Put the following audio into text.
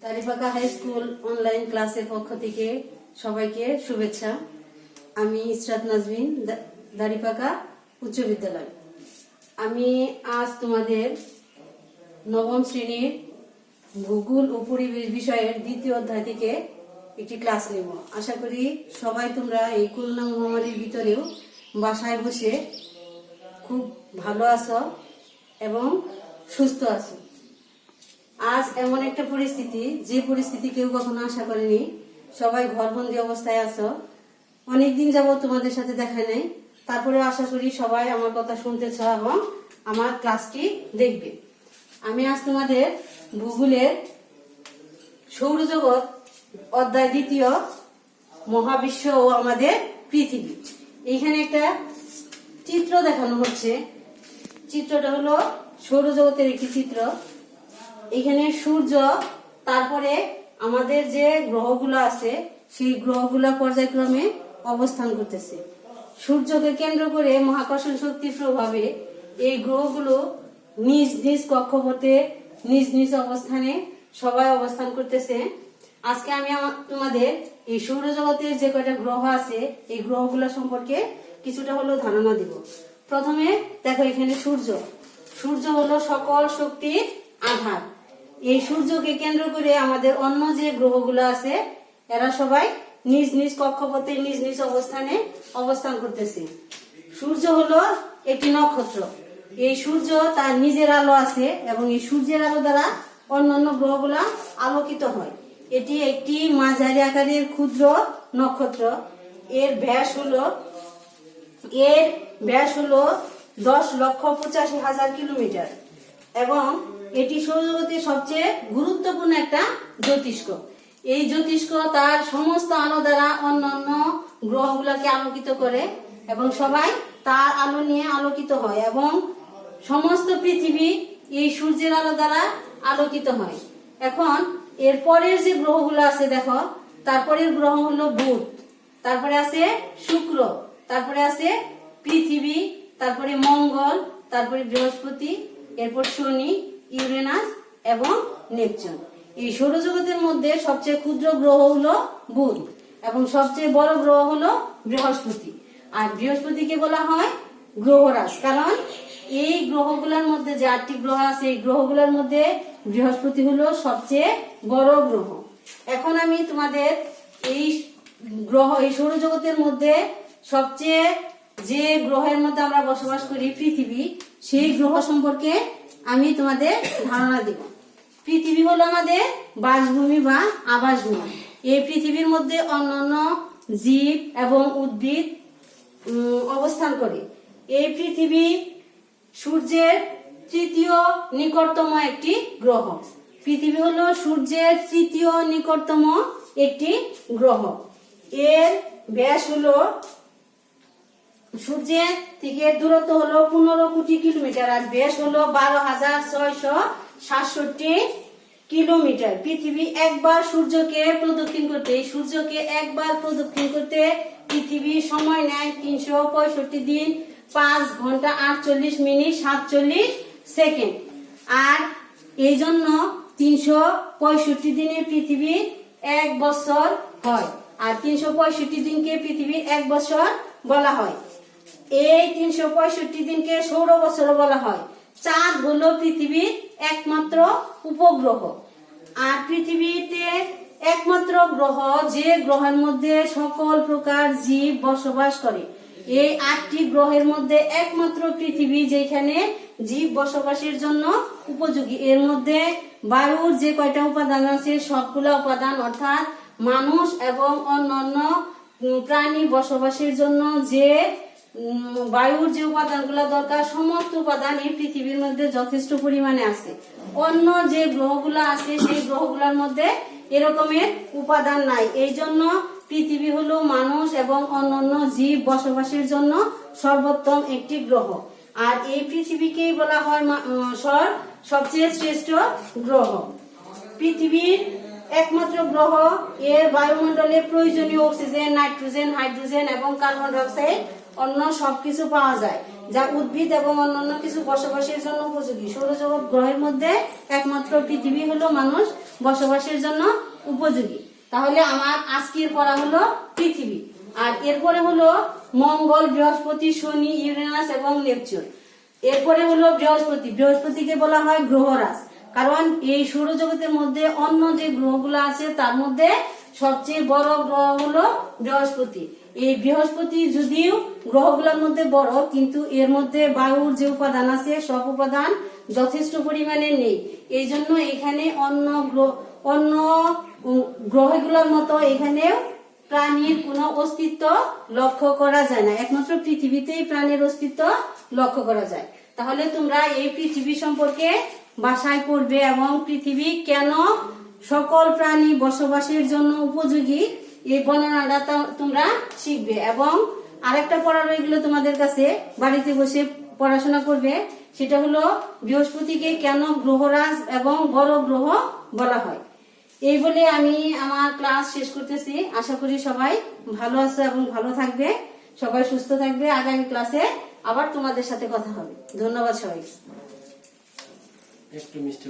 দাড়িপাকা high school online ক্লাসের পক্ষ থেকে সবাইকে শুভেচ্ছা। আমি ইসরাত নাজমিন, দাড়িপাকা উচ্চ বিদ্যালয়। আমি আজ তোমাদের নবম শ্রেণীর ভূগোল ও পরিবেশ বিষয়ের দ্বিতীয় অধ্যায় থেকে একটি ক্লাস নেব। আশা করি সবাই তোমরা এই করোনা মহামারীর ভিতরেও বাসায় বসে খুব ভালো আছো এবং সুস্থ আছো। আজ এমন একটা পরিস্থিতি, যে পরিস্থিতি কেউ কখনো আশা করেনি। সবাই ঘরবন্দি অবস্থায় আছো। অনেকদিন যাবত তোমাদের সাথে দেখা নেই, তারপরে আশা করি সবাই আমার কথা শুনতেছ এবং আমার ক্লাসটি দেখবে। আমি আজ তোমাদের ভূগোলের সৌরজগৎ অধ্যায় দ্বিতীয়, মহাবিশ্ব ও আমাদের পৃথিবী। এইখানে একটা চিত্র দেখানো হচ্ছে। চিত্রটা হলো সৌরজগতের একটি চিত্র। এখানে সূর্য, তারপরে আমাদের যে গ্রহগুলো আছে সেই গ্রহগুলো পর্যায়ক্রমে অবস্থান করতেছে। সূর্যকে কেন্দ্র করে মহাকর্ষণ শক্তির প্রভাবে এই গ্রহগুলো নিজ নিজ কক্ষপথে নিজ নিজ অবস্থানে সবাই অবস্থান করতেছে। আজকে আমি তোমাদের এই সৌরজগতের যে কয়টা গ্রহ আছে এই গ্রহগুলো সম্পর্কে কিছুটা হলো ধারণা দিব। প্রথমে দেখো, এখানে সূর্য। সূর্য হলো সকল শক্তির আধার। এই সূর্যকে কেন্দ্র করে আমাদের অন্য যে গ্রহগুলো আছে এরা সবাই নিজ নিজ কক্ষপথে নিজ নিজ অবস্থানে অবস্থান করতেছে। সূর্য হলো একটি নক্ষত্র। এই সূর্য তার নিজের আলো আছে এবং এই সূর্যের আলো দ্বারা অন্যান্য গ্রহগুলা আলোকিত হয়। এটি একটি মাঝারি আকারের ক্ষুদ্র নক্ষত্র। এর ব্যাস হলো 10,85,000 কিলোমিটার এবং এটি সৌরজগতের সবচেয়ে গুরুত্বপূর্ণ একটা জ্যোতিষ্ক। এই জ্যোতিষ্ক তার সমস্ত আলো দ্বারা অন্যান্য গ্রহগুলোকে আলোকিত করে এবং সবাই তার আলো নিয়ে আলোকিত হয় এবং সমস্ত পৃথিবী এই সূর্যের আলো দ্বারা আলোকিত হয়। এখন এর পরের যে গ্রহগুলো আছে দেখো, তারপরের গ্রহ হলো বুধ, তারপরে আছে শুক্র, তারপরে আছে পৃথিবী, তারপরে মঙ্গল, তারপরে বৃহস্পতি, এরপর শনি, ইউরেনাস এবং নেপচুন। এই সৌরজগতের মধ্যে সবচেয়ে ক্ষুদ্র গ্রহ হলো বুধ এবং সবচেয়ে বড় গ্রহ হলো বৃহস্পতি। আর বৃহস্পতিকে বলা হয় গ্রহরাজ, কারণ এই গ্রহগুলোর মধ্যে যে 8টি গ্রহ আছে এই গ্রহগুলোর মধ্যে বৃহস্পতি হলো সবচেয়ে বড় গ্রহ। এখন আমি তোমাদের এই সৌরজগতের মধ্যে সবচেয়ে যে গ্রহের মধ্যে আমরা বসবাস করি, পৃথিবী, সেই গ্রহ সম্পর্কে আমি তোমাদের ধারণা দিব। পৃথিবী হলো আমাদের বাসভূমি বা আবাসভূমি। এই পৃথিবীর মধ্যে অন্যান্য জীব এবং উদ্ভিদ অবস্থান করে। এই পৃথিবী সূর্যের তৃতীয় নিকটতম একটি গ্রহ। পৃথিবী হলো সূর্যের তৃতীয় নিকটতম একটি গ্রহ। এর ব্যাস হলো, সূর্যের থেকে দূরত্ব হলো 15 কোটি কিলোমিটার আর ব্যাস হলো 12,667 কিলোমিটার। পৃথিবী একবার সূর্যকে প্রদক্ষিণ করতে পৃথিবী সময় নেয় 365 দিন 5 ঘন্টা 48 মিনিট 47 সেকেন্ড। আর এই জন্য 365 দিনে পৃথিবী 1 বছর হয় আর 365 দিনকে পৃথিবীর 1 বছর বলা হয়। এই 365 দিনকে সৌর বছর বলা হয়। চাঁদ হলো পৃথিবীর একমাত্র উপগ্রহ আর পৃথিবীতে একমাত্র গ্রহ যে গ্রহের মধ্যে সকল প্রকার জীব বসবাস করে। এই 8টি গ্রহের মধ্যে একমাত্র পৃথিবী যেখানে জীব বসবাসের জন্য উপযোগী। এর মধ্যে বায়ুর যে কয়টা উপাদান আছে সবগুলো উপাদান, অর্থাৎ মানুষ এবং অন্যান্য প্রাণী বসবাসের জন্য যে বায়ুর যে উপাদানগুলো দরকার, সমস্ত উপাদান এই পৃথিবীর মধ্যে যথেষ্ট পরিমাণে আছে। অন্য যে গ্রহগুলো আছে সেই গ্রহগুলোর মধ্যে এরকমের উপাদান নাই। এই জন্য পৃথিবী হলো মানুষ এবং অন্যান্য জীব বসবাসের জন্য সর্বোত্তম একটি গ্রহ। আর এই পৃথিবীকেই বলা হয় সবচেয়ে শ্রেষ্ঠ গ্রহ। পৃথিবীর একমাত্র গ্রহ। এর বায়ুমণ্ডলে প্রয়োজনীয় অক্সিজেন, নাইট্রোজেন, হাইড্রোজেন এবং কার্বন ডাই অক্সাইড অন্য সবকিছু পাওয়া যায়, যা উদ্ভিদ এবং অন্যান্য কিছু বসবাসের জন্য উপযোগী। সৌরজগৎ গ্রহের মধ্যে একমাত্র পৃথিবী হলো মানুষ বসবাসের জন্য উপযোগী। তাহলে আমার আজকের পড়া হলো পৃথিবী, আর এরপরে হলো মঙ্গল, বৃহস্পতি, শনি, ইউরেনাস এবং নেপচুন। এরপরে হলো বৃহস্পতি। বৃহস্পতিকে বলা হয় গ্রহরাজ, কারণ এই সৌরজগতের মধ্যে অন্য যে গ্রহগুলো আছে তার মধ্যে সবচেয়ে বড় গ্রহ হলো বৃহস্পতি। এই বৃহস্পতি যদিও গ্রহগুলোর মধ্যে বড়, কিন্তু এর মধ্যে বায়ুর যে উপাদান আছে সব উপাদান যথেষ্ট পরিমাণে নেই। এই জন্য এখানে অন্য গ্রহগুলোর মতো এখানেও প্রাণীর কোনো অস্তিত্ব লক্ষ্য করা যায় না, একমাত্র পৃথিবীতেই প্রাণীর অস্তিত্ব লক্ষ্য করা যায়। তাহলে তোমরা এই পৃথিবী সম্পর্কে বাসায় পড়বে এবং পৃথিবী কেন সকল প্রাণী বসবাসের জন্য উপযোগী এই বর্ণনাটা তোমরা শিখবে। এবং আরেকটা পড়া রয়ে গেল তোমাদের কাছে, বাড়িতে বসে পড়াশোনা করবে, সেটা হলো বৃহস্পতিকে কেন গ্রহরাজ এবং বড় গ্রহ বলা হয়। এই বলে আমি আমার ক্লাস শেষ করতেছি। আশা করি সবাই ভালো আছে এবং ভালো থাকবে, সবাই সুস্থ থাকবে। আগামী ক্লাসে আবার তোমাদের সাথে কথা হবে। ধন্যবাদ সবাই।